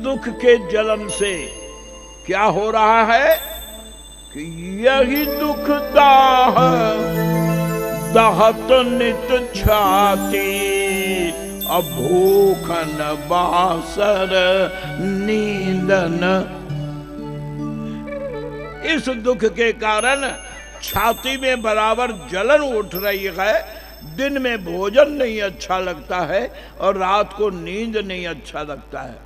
दुख के जलन से क्या हो रहा है कि यही दुख दाह दहत नित छाती, अब भूखन बासर नींदन। इस दुख के कारण छाती में बराबर जलन उठ रही है, दिन में भोजन नहीं अच्छा लगता है और रात को नींद नहीं अच्छा लगता है।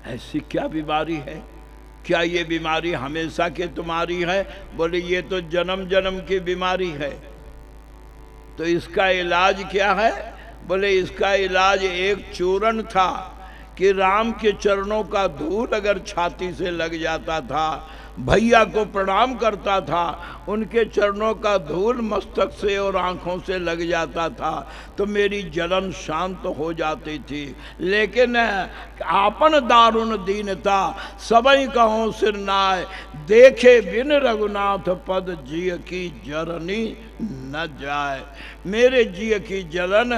ऐसी क्या बीमारी है? क्या ये बीमारी हमेशा की तुम्हारी है? बोले ये तो जन्म जन्म की बीमारी है। तो इसका इलाज क्या है? बोले इसका इलाज एक चूर्ण था कि राम के चरणों का धूल अगर छाती से लग जाता था, भैया को प्रणाम करता था, उनके चरणों का धूल मस्तक से और आंखों से लग जाता था तो मेरी जलन शांत हो जाती थी। लेकिन आपन दारुण दीनता सबई कहो सिर नाय, देखे बिन रघुनाथ पद जिय की जरनी न जाए। मेरे जिय की जलन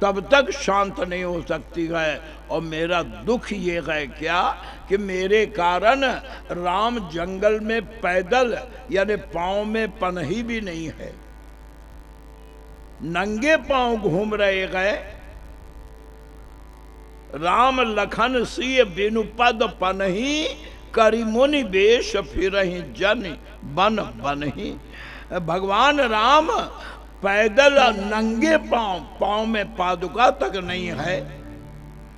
तब तक शांत नहीं हो सकती है। और मेरा दुख ये है क्या कि मेरे कारण राम जंगल में पैदल यानी पांव में पनही भी नहीं है, नंगे पांव घूम रहे गए। राम लखन सिय बिनु पद पनही, करि मुनि बेश फिरहि जन बन बनही। भगवान राम पैदल नंगे पांव, पांव में पादुका तक नहीं है,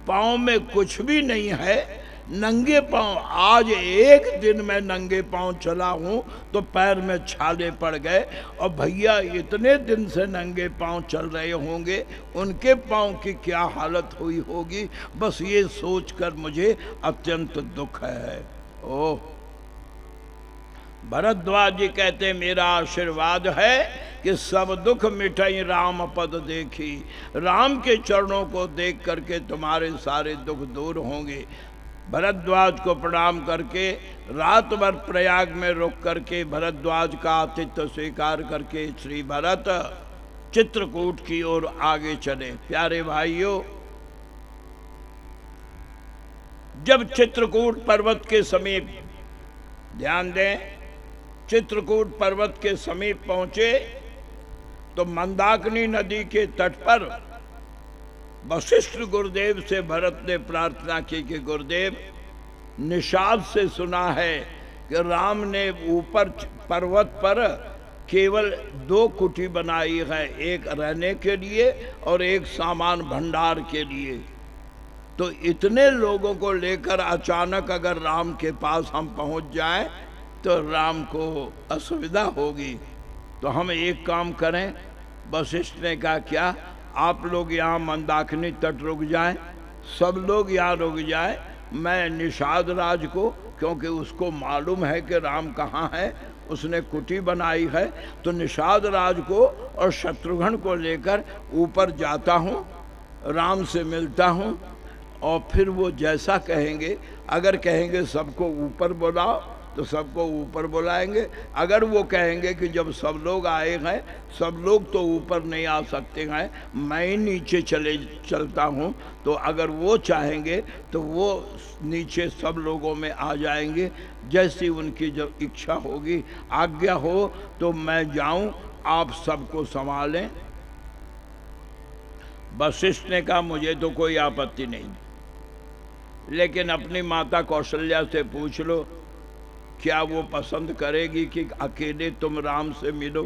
पांव में कुछ भी नहीं है, नंगे पांव। आज एक दिन मैं नंगे पांव चला हूं तो पैर में छाले पड़ गए। और भैया इतने दिन से नंगे पांव चल रहे होंगे, उनके पांव की क्या हालत हुई होगी, बस ये सोचकर मुझे अत्यंत दुख है। ओह, भरद्वाज जी कहते मेरा आशीर्वाद है कि सब दुख मिटाई राम पद देखी। राम के चरणों को देख करके तुम्हारे सारे दुख दूर होंगे। भरद्वाज को प्रणाम करके रात भर प्रयाग में रुक करके भरद्वाज का आतिथ्य स्वीकार करके श्री भरत चित्रकूट की ओर आगे चले। प्यारे भाइयों, जब चित्रकूट पर्वत के समीप, ध्यान दें, चित्रकूट पर्वत के समीप पहुंचे तो मंदाकिनी नदी के तट पर वशिष्ठ गुरुदेव से भरत ने प्रार्थना की कि गुरुदेव, निषाद से सुना है कि राम ने ऊपर पर्वत पर केवल 2 कुटी बनाई है, एक रहने के लिए और एक सामान भंडार के लिए। तो इतने लोगों को लेकर अचानक अगर राम के पास हम पहुंच जाएं तो राम को असुविधा होगी। तो हम एक काम करें, वशिष्ठ ने कहा क्या आप लोग यहाँ मंदाकिनी तट रुक जाएं, सब लोग यहाँ रुक जाएं। मैं निषाद राज को, क्योंकि उसको मालूम है कि राम कहाँ है, उसने कुटी बनाई है, तो निषाद राज को और शत्रुघ्न को लेकर ऊपर जाता हूँ, राम से मिलता हूँ और फिर वो जैसा कहेंगे, अगर कहेंगे सबको ऊपर बुलाओ तो सबको ऊपर बुलाएंगे। अगर वो कहेंगे कि जब सब लोग आए हैं, सब लोग तो ऊपर नहीं आ सकते हैं, मैं ही नीचे चलता हूँ, तो अगर वो चाहेंगे तो वो नीचे सब लोगों में आ जाएंगे। जैसी उनकी जब इच्छा होगी, आज्ञा हो तो मैं जाऊँ, आप सबको संभालें। वशिष्ठ ने कहा मुझे तो कोई आपत्ति नहीं, लेकिन अपनी माता कौशल्या से पूछ लो, क्या वो पसंद करेगी कि अकेले तुम राम से मिलो।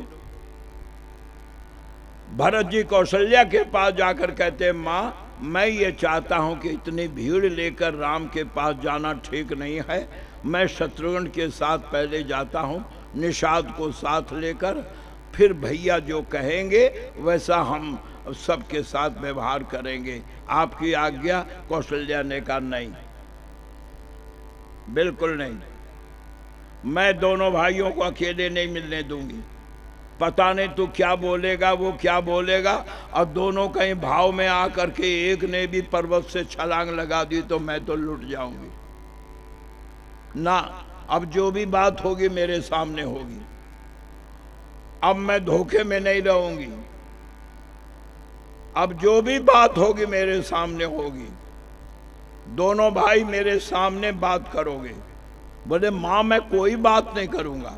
भरत जी कौशल्या के पास जाकर कहते माँ, मैं ये चाहता हूं कि इतनी भीड़ लेकर राम के पास जाना ठीक नहीं है, मैं शत्रुघ्न के साथ पहले जाता हूं, निषाद को साथ लेकर, फिर भैया जो कहेंगे वैसा हम सबके साथ व्यवहार करेंगे। आपकी आज्ञा। कौशल्या ने कहा नहीं, बिल्कुल नहीं, मैं दोनों भाइयों को अकेले नहीं मिलने दूंगी। पता नहीं तू क्या बोलेगा, वो क्या बोलेगा, और दोनों कहीं भाव में आकर के एक ने भी पर्वत से छलांग लगा दी तो मैं तो लुट जाऊंगी ना। अब जो भी बात होगी मेरे सामने होगी, अब मैं धोखे में नहीं रहूंगी। अब जो भी बात होगी मेरे सामने होगी, दोनों भाई मेरे सामने बात करोगे। बोले मां मैं कोई बात नहीं करूंगा,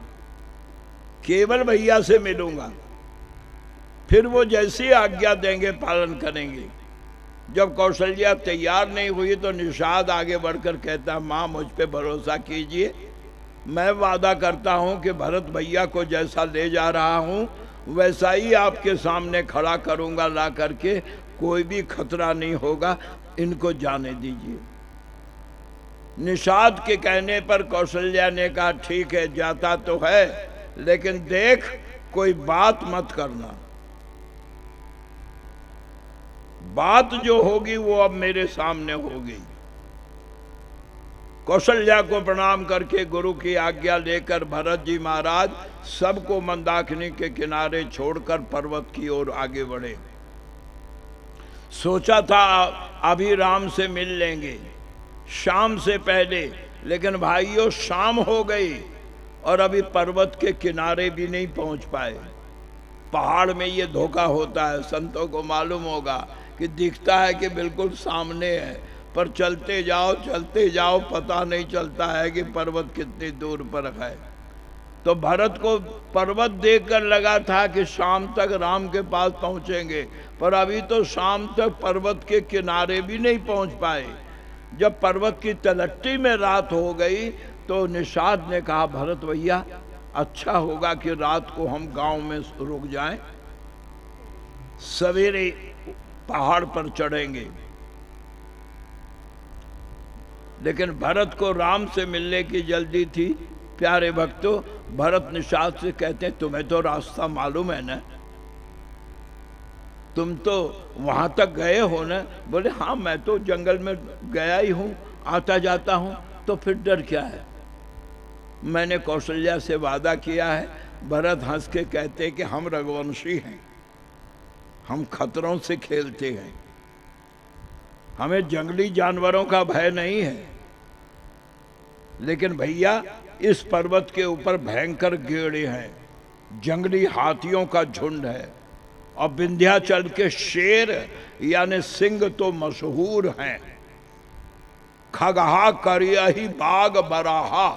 केवल भैया से मिलूंगा, फिर वो जैसी आज्ञा देंगे पालन करेंगे। जब कौशल्या तैयार नहीं हुई तो निषाद आगे बढ़कर कहता, मां मुझ पे भरोसा कीजिए, मैं वादा करता हूं कि भरत भैया को जैसा ले जा रहा हूं वैसा ही आपके सामने खड़ा करूंगा ला करके, कोई भी खतरा नहीं होगा, इनको जाने दीजिए। निषाद के कहने पर कौशल्या ने कहा ठीक है जाता तो है, लेकिन देख कोई बात मत करना, बात जो होगी वो अब मेरे सामने होगी। कौशल्या को प्रणाम करके गुरु की आज्ञा लेकर भरत जी महाराज सबको मंदाकिनी के किनारे छोड़कर पर्वत की ओर आगे बढ़े। सोचा था अभी राम से मिल लेंगे शाम से पहले, लेकिन भाइयों शाम हो गई और अभी पर्वत के किनारे भी नहीं पहुंच पाए। पहाड़ में ये धोखा होता है, संतों को मालूम होगा कि दिखता है कि बिल्कुल सामने है, पर चलते जाओ पता नहीं चलता है कि पर्वत कितनी दूर पर है। तो भरत को पर्वत देखकर लगा था कि शाम तक राम के पास पहुंचेंगे, पर अभी तो शाम तक पर्वत के किनारे भी नहीं पहुंच पाए। जब पर्वत की तलट्टी में रात हो गई तो निषाद ने कहा भरत भैया अच्छा होगा कि रात को हम गांव में रुक जाएं, सवेरे पहाड़ पर चढ़ेंगे। लेकिन भरत को राम से मिलने की जल्दी थी। प्यारे भक्तों, भरत निषाद से कहते हैं तुम्हें तो रास्ता मालूम है ना, तुम तो वहां तक गए हो ना। बोले हाँ मैं तो जंगल में गया ही हूं, आता जाता हूं, तो फिर डर क्या है, मैंने कौशल्या से वादा किया है। भरत हंस के कहते कि हम रघुवंशी हैं, हम खतरों से खेलते हैं, हमें जंगली जानवरों का भय नहीं है, लेकिन भैया इस पर्वत के ऊपर भयंकर गेड़े हैं, जंगली हाथियों का झुंड है, और विंध्याचल के शेर यानी सिंह तो मशहूर हैं, खगहा करिया ही बाघ बराहा।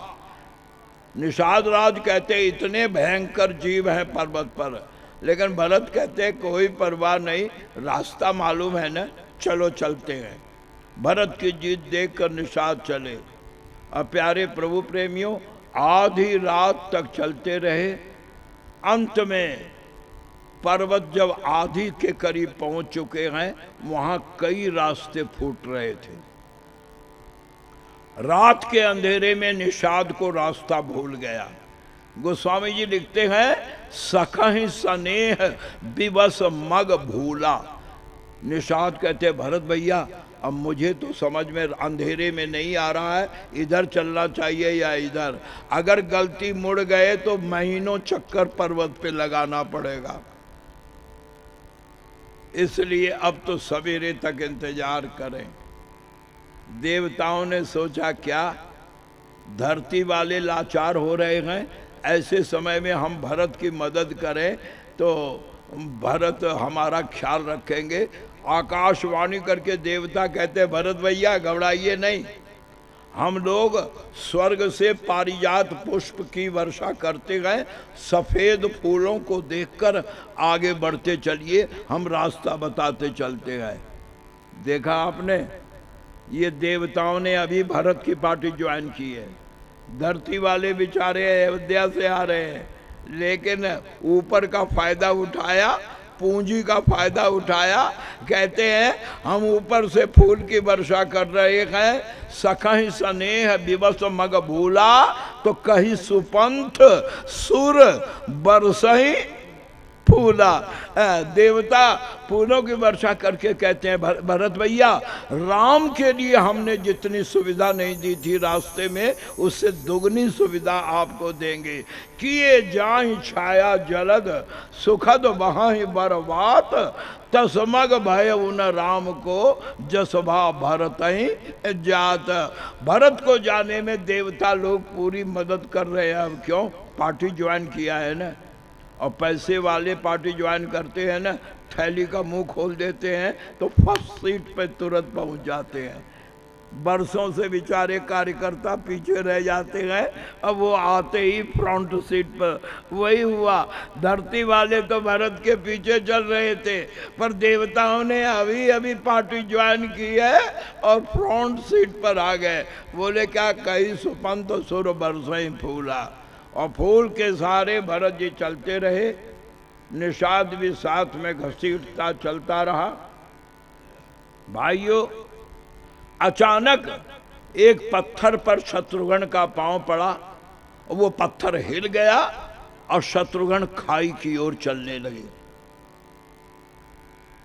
निषाद राज कहते इतने भयंकर जीव हैं पर्वत पर, लेकिन भरत कहते कोई परवाह नहीं, रास्ता मालूम है ना, चलो चलते हैं। भरत की जीत देखकर निषाद चले। अब प्यारे प्रभु प्रेमियों आधी रात तक चलते रहे। अंत में पर्वत जब आधी के करीब पहुंच चुके हैं, वहां कई रास्ते फूट रहे थे। रात के अंधेरे में निषाद को रास्ता भूल गया। गोस्वामी जी लिखते हैं सखहि सनेह विवश मग भूला। निषाद कहते भरत भैया अब मुझे तो समझ में अंधेरे में नहीं आ रहा है, इधर चलना चाहिए या इधर, अगर गलती मुड़ गए तो महीनों चक्कर पर्वत पे लगाना पड़ेगा, इसलिए अब तो सवेरे तक इंतजार करें। देवताओं ने सोचा क्या धरती वाले लाचार हो रहे हैं, ऐसे समय में हम भरत की मदद करें तो भरत हमारा ख्याल रखेंगे। आकाशवाणी करके देवता कहते भरत भैया घबराइए नहीं, हम लोग स्वर्ग से पारिजात पुष्प की वर्षा करते गए, सफेद फूलों को देखकर आगे बढ़ते चलिए, हम रास्ता बताते चलते गए। देखा आपने, ये देवताओं ने अभी भरत की पार्टी ज्वाइन की है। धरती वाले बेचारे अयोध्या से आ रहे हैं, लेकिन ऊपर का फायदा उठाया, पूंजी का फायदा उठाया। कहते हैं हम ऊपर से फूल की वर्षा कर रहे हैं, सखहि स्नेह विवश मग भूला, तो कहीं सुपंथ सुर बरसही फूला। देवता फूलों की वर्षा करके कहते हैं भरत भैया राम के लिए हमने जितनी सुविधा नहीं दी थी रास्ते में, उससे दुगनी सुविधा आपको देंगे। किए जाहि छाया जलद सुखद वहां बरबात, तसमग भय उन राम को जसभा भरत ही जात। भरत को जाने में देवता लोग पूरी मदद कर रहे हैं। अब क्यों, पार्टी ज्वाइन किया है ना, और पैसे वाले पार्टी ज्वाइन करते हैं ना, थैली का मुंह खोल देते हैं तो फर्स्ट सीट पे तुरंत पहुंच जाते हैं। बरसों से बेचारे कार्यकर्ता पीछे रह जाते हैं, अब वो आते ही फ्रंट सीट पर। वही हुआ, धरती वाले तो भरत के पीछे चल रहे थे, पर देवताओं ने अभी अभी पार्टी ज्वाइन की है और फ्रंट सीट पर आ गए। बोले क्या कही सुपन तो सुर बरसों फूला। और फूल के सहारे भरत जी चलते रहे, निषाद भी साथ में घसीटता चलता रहा। भाइयों, अचानक एक पत्थर पर शत्रुघ्न का पांव पड़ा और वो पत्थर हिल गया और शत्रुघ्न खाई की ओर चलने लगे।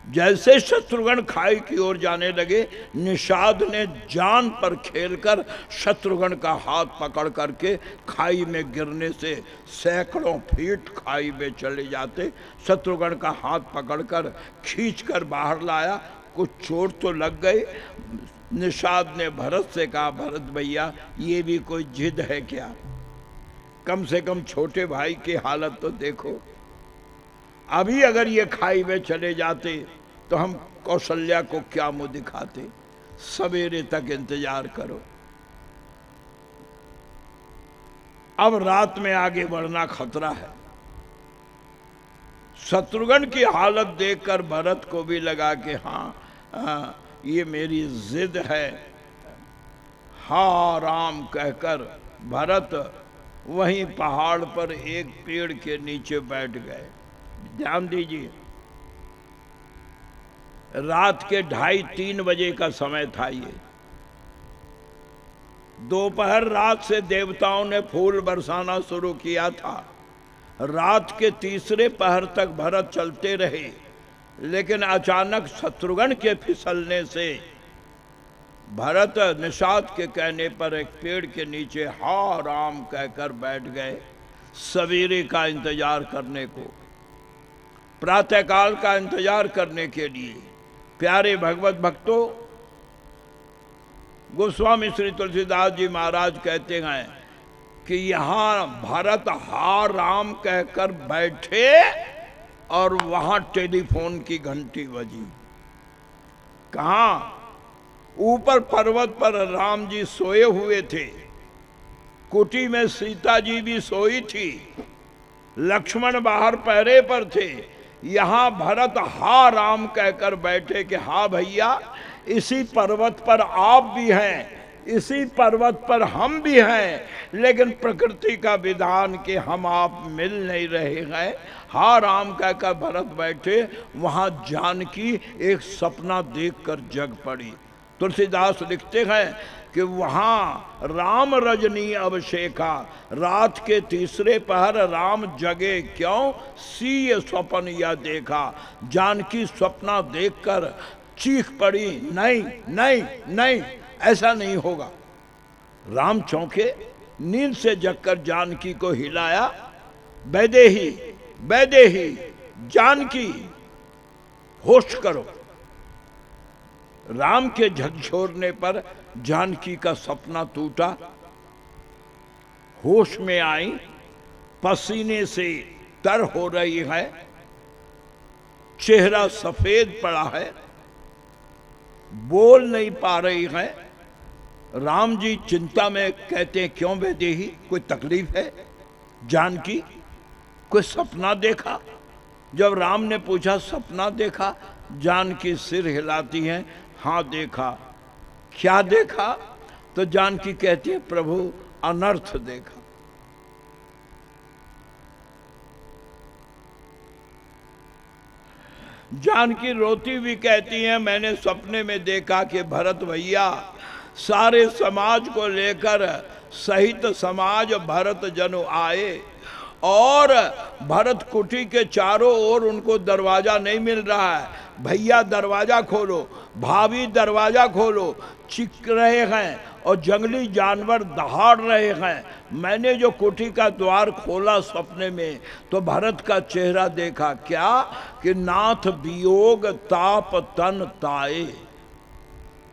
जैसे शत्रुघ्न खाई की ओर जाने लगे, निषाद ने जान पर खेलकर शत्रुघ्न का हाथ पकड़ करके खाई में गिरने से सैकड़ों फीट खाई में चले जाते। शत्रुघ्न का हाथ पकड़कर खींचकर बाहर लाया। कुछ चोट तो लग गई। निषाद ने भरत से कहा, भरत भैया ये भी कोई जिद है क्या? कम से कम छोटे भाई की हालत तो देखो। अभी अगर ये खाई में चले जाते तो हम कौशल्या को क्या मुंह दिखाते? सवेरे तक इंतजार करो। अब रात में आगे बढ़ना खतरा है। शत्रुघ्न की हालत देखकर भरत को भी लगा कि हाँ, ये मेरी जिद है। हाँ राम कहकर भरत वहीं पहाड़ पर एक पेड़ के नीचे बैठ गए। ध्यान दीजिए, रात के 2:30-3 बजे का समय था। ये दोपहर रात से देवताओं ने फूल बरसाना शुरू किया था। रात के तीसरे पहर तक भरत चलते रहे, लेकिन अचानक शत्रुघ्न के फिसलने से भरत निषाद के कहने पर एक पेड़ के नीचे हा राम कहकर बैठ गए, सवेरे का इंतजार करने को, प्रातःकाल का इंतजार करने के लिए। प्यारे भगवत भक्तों, गोस्वामी श्री तुलसीदास जी महाराज कहते हैं कि यहाँ भरत हा राम कहकर बैठे और वहां टेलीफोन की घंटी बजी। कहाँ? ऊपर पर्वत पर राम जी सोए हुए थे, कुटी में सीता जी भी सोई थी, लक्ष्मण बाहर पहरे पर थे। यहाँ भरत हा राम कहकर बैठे कि हाँ भैया, इसी पर्वत पर आप भी हैं, इसी पर्वत पर हम भी हैं, लेकिन प्रकृति का विधान कि हम आप मिल नहीं रहे हैं। हा राम कहकर भरत बैठे। वहां जानकी एक सपना देखकर जग पड़ी। तुलसीदास लिखते हैं कि वहां राम रजनी अभिषेका, रात के तीसरे पहर राम जगे क्यों, सीय स्वप्न यह देखा। जानकी स्वप्ना देखकर चीख पड़ी, नहीं नहीं नहीं, ऐसा नहीं होगा। राम चौंके, नींद से जगकर जानकी को हिलाया, वैदेही वैदेही जानकी होश करो। राम के झकझोरने पर जानकी का सपना टूटा, होश में आई, पसीने से तर हो रही है, चेहरा सफेद पड़ा है, बोल नहीं पा रही है। राम जी चिंता में कहते हैं, क्यों वैदेही, कोई तकलीफ है? जानकी, कोई सपना देखा? जब राम ने पूछा सपना देखा, जानकी सिर हिलाती है, हाँ देखा। क्या देखा? तो जानकी कहती है, प्रभु अनर्थ देखा। जानकी रोती भी कहती है, मैंने सपने में देखा कि भरत भैया सारे समाज को लेकर सहित समाज भरत जनु आए और भरत कुटी के चारों ओर उनको दरवाजा नहीं मिल रहा है। भैया दरवाजा खोलो, भाभी दरवाजा खोलो, चीख रहे हैं और जंगली जानवर दहाड़ रहे हैं। मैंने जो कुटी का द्वार खोला सपने में, तो भरत का चेहरा देखा। क्या? कि नाथ वियोग ताप तन ताए।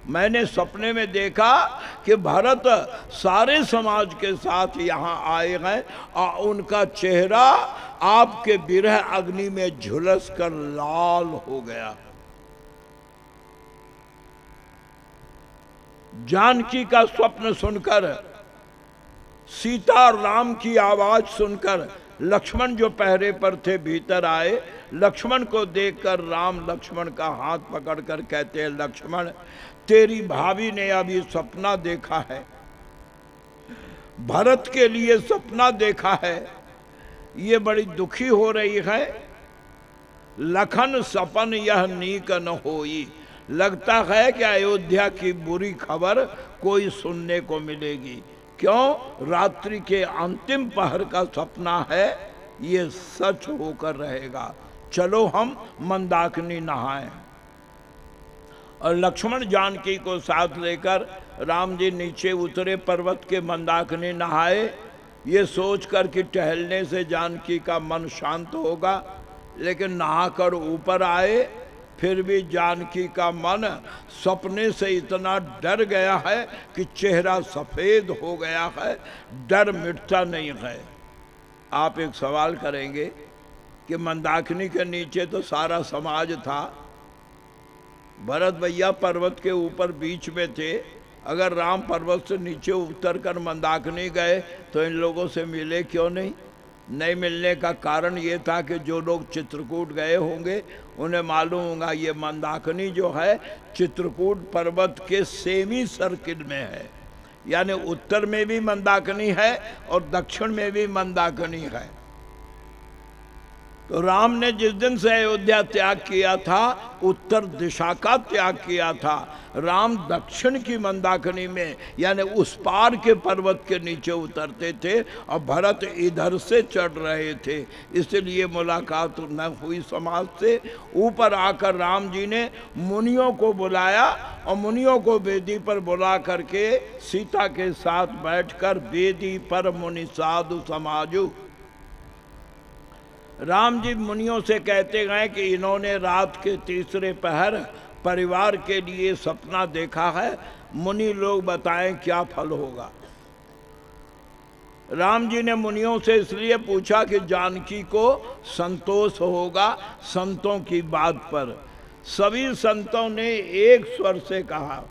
मैंने सपने में देखा कि भरत सारे समाज के साथ यहाँ आए हैं और उनका चेहरा आपके विरह अग्नि में झुलस कर लाल हो गया। जानकी का स्वप्न सुनकर, सीता और राम की आवाज सुनकर लक्ष्मण जो पहरे पर थे भीतर आए। लक्ष्मण को देखकर राम लक्ष्मण का हाथ पकड़कर कहते हैं, लक्ष्मण तेरी भाभी ने अभी सपना देखा है, भरत के लिए सपना देखा है, ये बड़ी दुखी हो रही है। लखन सपन यह नीक न होई, लगता है कि अयोध्या की बुरी खबर कोई सुनने को मिलेगी। क्यों? रात्रि के अंतिम पहर का सपना है, ये सच होकर रहेगा। चलो हम मंदाकिनी नहाएं। और लक्ष्मण जानकी को साथ लेकर राम जी नीचे उतरे पर्वत के, मंदाकिनी नहाए, ये सोचकर कि टहलने से जानकी का मन शांत होगा। लेकिन नहाकर ऊपर आए, फिर भी जानकी का मन सपने से इतना डर गया है कि चेहरा सफेद हो गया है, डर मिटता नहीं है। आप एक सवाल करेंगे कि मंदाकिनी के नीचे तो सारा समाज था, भरत भैया पर्वत के ऊपर बीच में थे। अगर राम पर्वत से नीचे उतरकर मंदाकिनी गए तो इन लोगों से मिले क्यों नहीं? नहीं मिलने का कारण ये था कि जो लोग चित्रकूट गए होंगे उन्हें मालूम होगा ये मंदाकिनी जो है चित्रकूट पर्वत के सेमी सर्किल में है, यानी उत्तर में भी मंदाकिनी है और दक्षिण में भी मंदाकिनी है। तो राम ने जिस दिन से अयोध्या त्याग किया था, उत्तर दिशा का त्याग किया था। राम दक्षिण की मंदाकिनी में यानी उस पार के पर्वत के नीचे उतरते थे और भरत इधर से चढ़ रहे थे, इसलिए मुलाकात न हुई समाज से। ऊपर आकर राम जी ने मुनियों को बुलाया और मुनियों को वेदी पर बुला करके सीता के साथ बैठकर वेदी पर मुनि साधु समाजु। राम जी मुनियों से कहते गए कि इन्होंने रात के तीसरे पहर परिवार के लिए सपना देखा है, मुनि लोग बताएं क्या फल होगा। राम जी ने मुनियों से इसलिए पूछा कि जानकी को संतोष होगा संतों की बात पर। सभी संतों ने एक स्वर से कहा,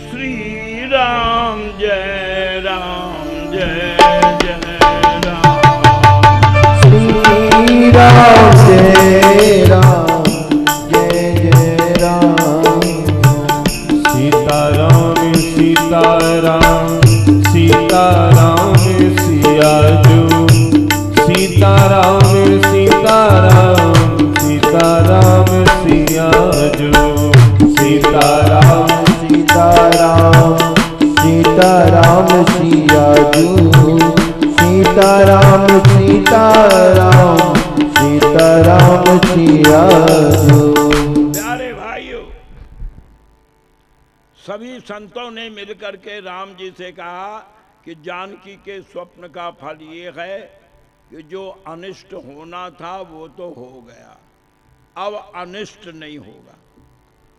श्री राम जय राम जय जय राम, श्री राम जय राम जय जय राम, सीताराम सीताराम सीताराम सिया जो, सीताराम सीताराम सीताराम सिया जो, सीताराम सीताराम सीताराम सिया जो, सीताराम सीताराम सीताराम सिया जो। प्यारे भाइयों, सभी संतों ने मिलकर के राम जी से कहा कि जानकी के स्वप्न का फल ये है कि जो अनिष्ट होना था वो तो हो गया, अब अनिष्ट नहीं होगा।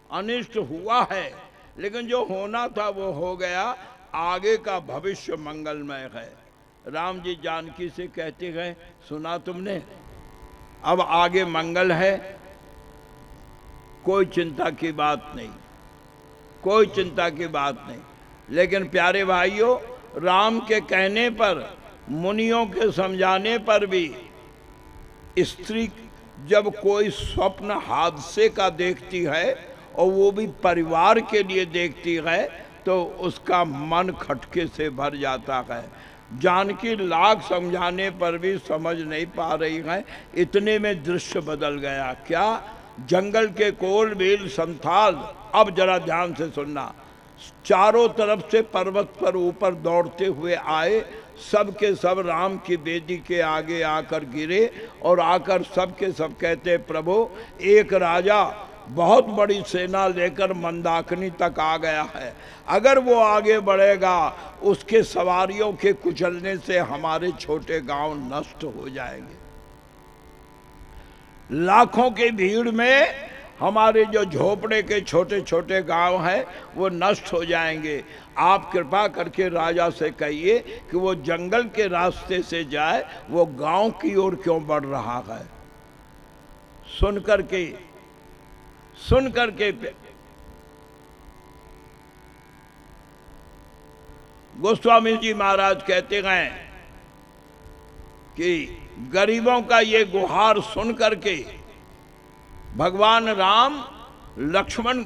अनिष्ट हुआ है लेकिन जो होना था वो हो गया, आगे का भविष्य मंगलमय है। राम जी जानकी से कहते गए, सुना तुमने, अब आगे मंगल है, कोई चिंता की बात नहीं, कोई चिंता की बात नहीं। लेकिन प्यारे भाइयों, राम के कहने पर, मुनियों के समझाने पर भी स्त्री जब कोई स्वप्न हादसे का देखती है और वो भी परिवार के लिए देखती है तो उसका मन खटके से भर जाता है। जानकी लाख समझाने पर भी समझ नहीं पा रही है, इतने में दृश्य बदल गया। क्या? जंगल के कोल बेल संथाल, अब जरा ध्यान से सुनना, चारों तरफ से पर्वत पर ऊपर दौड़ते हुए आए, सब के सब राम की वेदी के आगे आकर गिरे और आकर सब के सब कहते, प्रभु एक राजा बहुत बड़ी सेना लेकर मंदाकिनी तक आ गया है, अगर वो आगे बढ़ेगा उसके सवारियों के कुचलने से हमारे छोटे गांव नष्ट हो जाएंगे। लाखों की भीड़ में हमारे जो झोपड़े के छोटे छोटे गांव हैं वो नष्ट हो जाएंगे। आप कृपा करके राजा से कहिए कि वो जंगल के रास्ते से जाए, वो गांव की ओर क्यों बढ़ रहा है। सुन करके गोस्वामी जी महाराज कहते गए कि गरीबों का ये गुहार सुन करके भगवान राम लक्ष्मण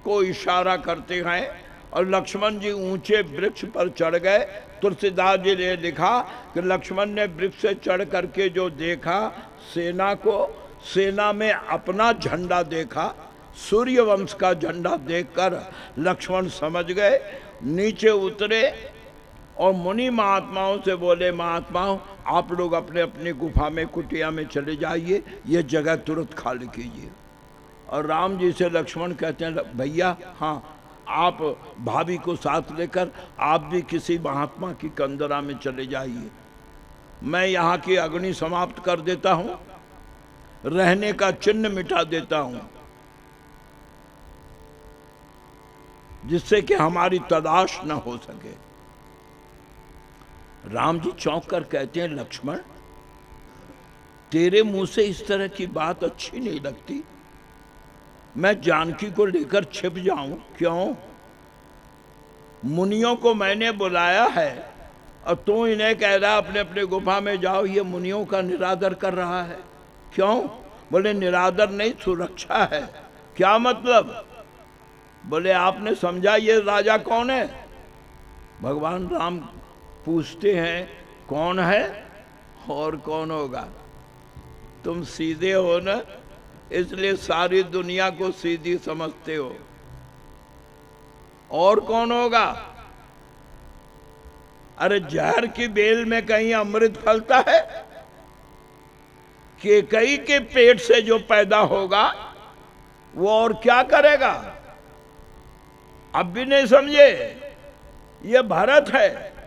को इशारा करते हैं और लक्ष्मण जी ऊंचे वृक्ष पर चढ़ गए। तुलसीदास जी ने लिखा कि लक्ष्मण ने वृक्ष से चढ़ करके जो देखा सेना को, सेना में अपना झंडा देखा, सूर्यवंश का झंडा देखकर लक्ष्मण समझ गए। नीचे उतरे और मुनि महात्माओं से बोले, महात्माओं आप लोग अपने अपनी गुफा में कुटिया में चले जाइए, ये जगह तुरंत खाली कीजिए। और राम जी से लक्ष्मण कहते हैं, भैया हाँ आप भाभी को साथ लेकर आप भी किसी महात्मा की कंदरा में चले जाइए, मैं यहाँ की अग्नि समाप्त कर देता हूँ, रहने का चिन्ह मिटा देता हूँ, जिससे कि हमारी तलाश न हो सके। राम जी चौंक कर कहते हैं, लक्ष्मण तेरे मुंह से इस तरह की बात अच्छी नहीं लगती, मैं जानकी को लेकर छिप जाऊं क्यों? मुनियों को मैंने बुलाया है और तू इन्हें कह रहा अपने अपने गुफा में जाओ, ये मुनियों का निरादर कर रहा है क्यों? बोले निरादर नहीं, सुरक्षा है। क्या मतलब? बोले आपने समझा ये राजा कौन है? भगवान राम पूछते हैं कौन है और कौन होगा? तुम सीधे हो ना, इसलिए सारी दुनिया को सीधी समझते हो। और कौन होगा? अरे जहर की बेल में कहीं अमृत फलता है? केकई के पेट से जो पैदा होगा वो और क्या करेगा? अब भी नहीं समझे? ये भरत है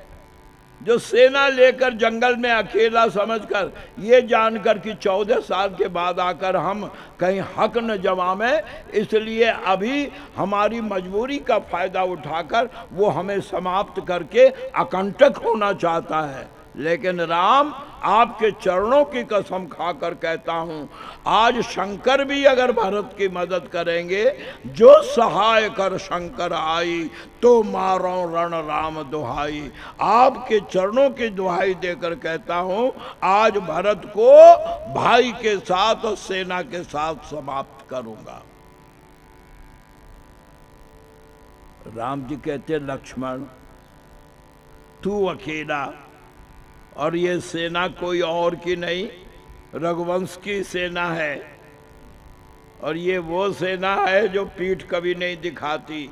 जो सेना लेकर जंगल में अकेला समझकर, ये जानकर कि 14 साल के बाद आकर हम कहीं हक न जमावे, इसलिए अभी हमारी मजबूरी का फायदा उठाकर वो हमें समाप्त करके अकंटक होना चाहता है। लेकिन राम आपके चरणों की कसम खाकर कहता हूं, आज शंकर भी अगर भरत की मदद करेंगे, जो सहाय कर शंकर आई तो मारो रण राम दुहाई। आपके चरणों की दुहाई देकर कहता हूं, आज भरत को भाई के साथ और सेना के साथ समाप्त करूंगा। राम जी कहते, लक्ष्मण तू अकेला और ये सेना कोई और की नहीं, रघुवंश की सेना है, और ये वो सेना है जो पीठ कभी नहीं दिखाती।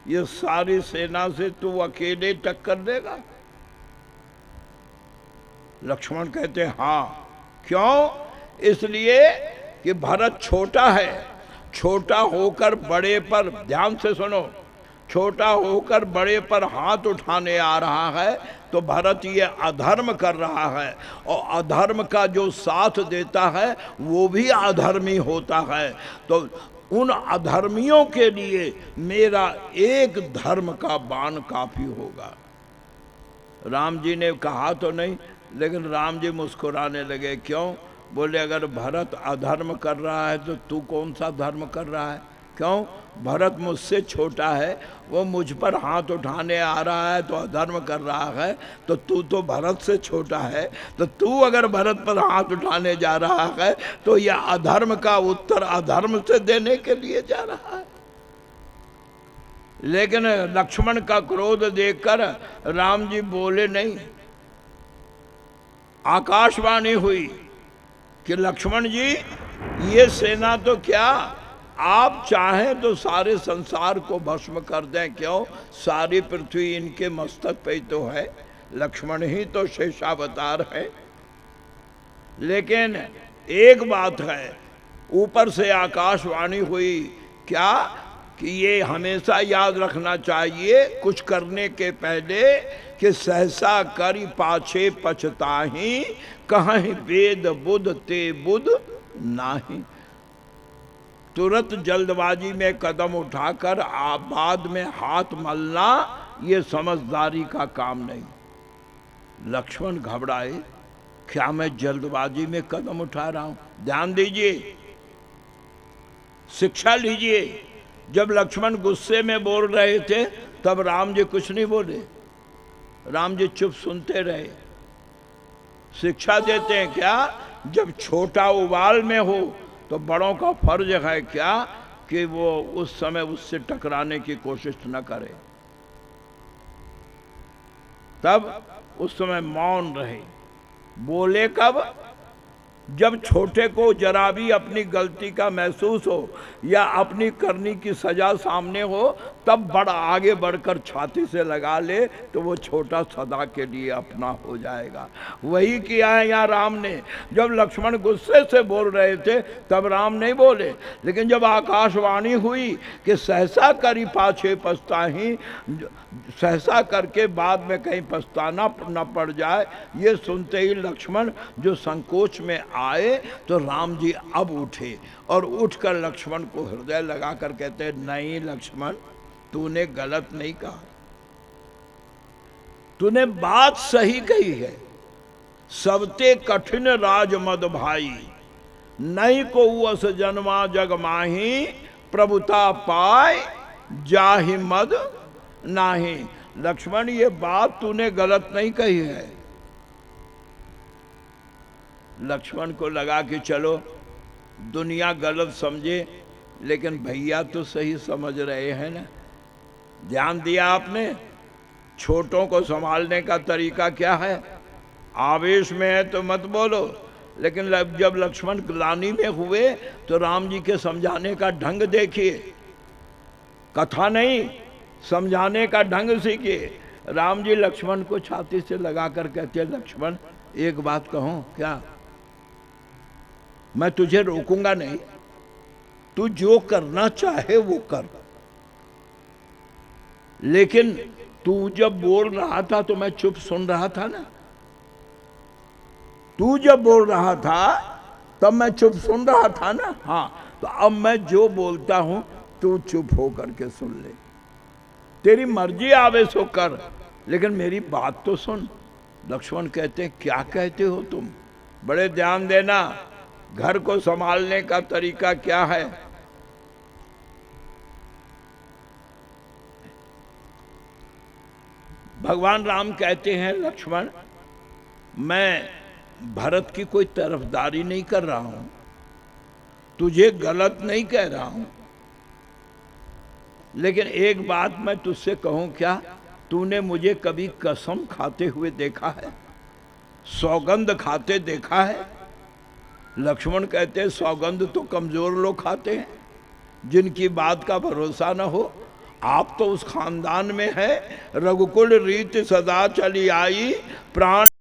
ये सारी सेना से तू अकेले टक्कर देगा? लक्ष्मण कहते हाँ। क्यों? इसलिए कि भरत छोटा है, छोटा होकर बड़े पर, ध्यान से सुनो, छोटा होकर बड़े पर हाथ उठाने आ रहा है, तो भरत ये अधर्म कर रहा है, और अधर्म का जो साथ देता है वो भी अधर्मी होता है। तो उन अधर्मियों के लिए मेरा एक धर्म का बाण काफी होगा। राम जी ने कहा तो नहीं, लेकिन राम जी मुस्कुराने लगे। क्यों? बोले अगर भरत अधर्म कर रहा है तो तू कौन सा धर्म कर रहा है? क्यों? भरत मुझसे छोटा है, वो मुझ पर हाथ उठाने आ रहा है तो अधर्म कर रहा है, तो तू तो भरत से छोटा है, तो तू अगर भरत पर हाथ उठाने जा रहा है तो यह अधर्म का उत्तर अधर्म से देने के लिए जा रहा है। लेकिन लक्ष्मण का क्रोध देखकर राम जी बोले नहीं। आकाशवाणी हुई कि लक्ष्मण जी ये सेना तो क्या, आप चाहें तो सारे संसार को भस्म कर दें, क्यों? सारी पृथ्वी इनके मस्तक पे ही तो है, लक्ष्मण ही तो शेषावतार है। लेकिन एक बात है, ऊपर से आकाशवाणी हुई क्या कि ये हमेशा याद रखना चाहिए कुछ करने के पहले कि सहसा करी पाछे पछताही, कहीं वेद बुध ते बुध नाही। तुरंत जल्दबाजी में कदम उठाकर बाद में हाथ मलना ये समझदारी का काम नहीं। लक्ष्मण घबराए, क्या मैं जल्दबाजी में कदम उठा रहा हूं? ध्यान दीजिए, शिक्षा लीजिए। जब लक्ष्मण गुस्से में बोल रहे थे तब राम जी कुछ नहीं बोले, राम जी चुप सुनते रहे। शिक्षा देते हैं क्या? जब छोटा उबाल में हो तो बड़ों का फर्ज है क्या कि वो उस समय उससे टकराने की कोशिश न करे, तब उस समय मौन रहे। बोले कब? जब छोटे को जरा भी अपनी गलती का महसूस हो या अपनी करनी की सजा सामने हो, तब बड़ा आगे बढ़कर छाती से लगा ले तो वो छोटा सदा के लिए अपना हो जाएगा। वही किया है यहाँ राम ने। जब लक्ष्मण गुस्से से बोल रहे थे तब राम नहीं बोले, लेकिन जब आकाशवाणी हुई कि सहसा करी पाछे पछताही, सहसा करके बाद में कहीं पछताना न पड़ जाए, ये सुनते ही लक्ष्मण जो संकोच में आए तो राम जी अब उठे और उठकर लक्ष्मण को हृदय लगाकर कहते, नहीं लक्ष्मण, तूने गलत नहीं कहा, तूने बात सही कही है। सबते कठिन राज मद भाई, नहीं को वस जन्मा जग माही, प्रभुता पाए जाहि मद नाही। लक्ष्मण, ये बात तूने गलत नहीं कही है। लक्ष्मण को लगा कि चलो दुनिया गलत समझे लेकिन भैया तो सही समझ रहे हैं ना। ध्यान दिया आपने? छोटों को संभालने का तरीका क्या है? आवेश में है तो मत बोलो, लेकिन जब लक्ष्मण ग्लानि में हुए तो राम जी के समझाने का ढंग देखिए। कथा नहीं, समझाने का ढंग सीखिए। राम जी लक्ष्मण को छाती से लगाकर कहते, लक्ष्मण एक बात कहूं क्या? मैं तुझे रोकूंगा नहीं, तू जो करना चाहे वो कर, लेकिन तू जब बोल रहा था तो मैं चुप सुन रहा था ना। तू जब बोल रहा था तब मैं चुप सुन रहा था ना। हाँ, तो अब मैं जो बोलता हूं तू चुप हो करके सुन ले। तेरी मर्जी आवे सो कर, लेकिन मेरी बात तो सुन। लक्ष्मण कहते, क्या कहते हो तुम? बड़े ध्यान देना, घर को संभालने का तरीका क्या है। भगवान राम कहते हैं, लक्ष्मण मैं भरत की कोई तरफदारी नहीं कर रहा हूं, तुझे गलत नहीं कह रहा हूं, लेकिन एक बात मैं तुझसे कहूं क्या? तूने मुझे कभी कसम खाते हुए देखा है? सौगंध खाते देखा है? लक्ष्मण कहते हैं, सौगंध तो कमजोर लोग खाते हैं, जिनकी बात का भरोसा न हो। आप तो उस खानदान में है, रघुकुल रीत सदा चली आई, प्राण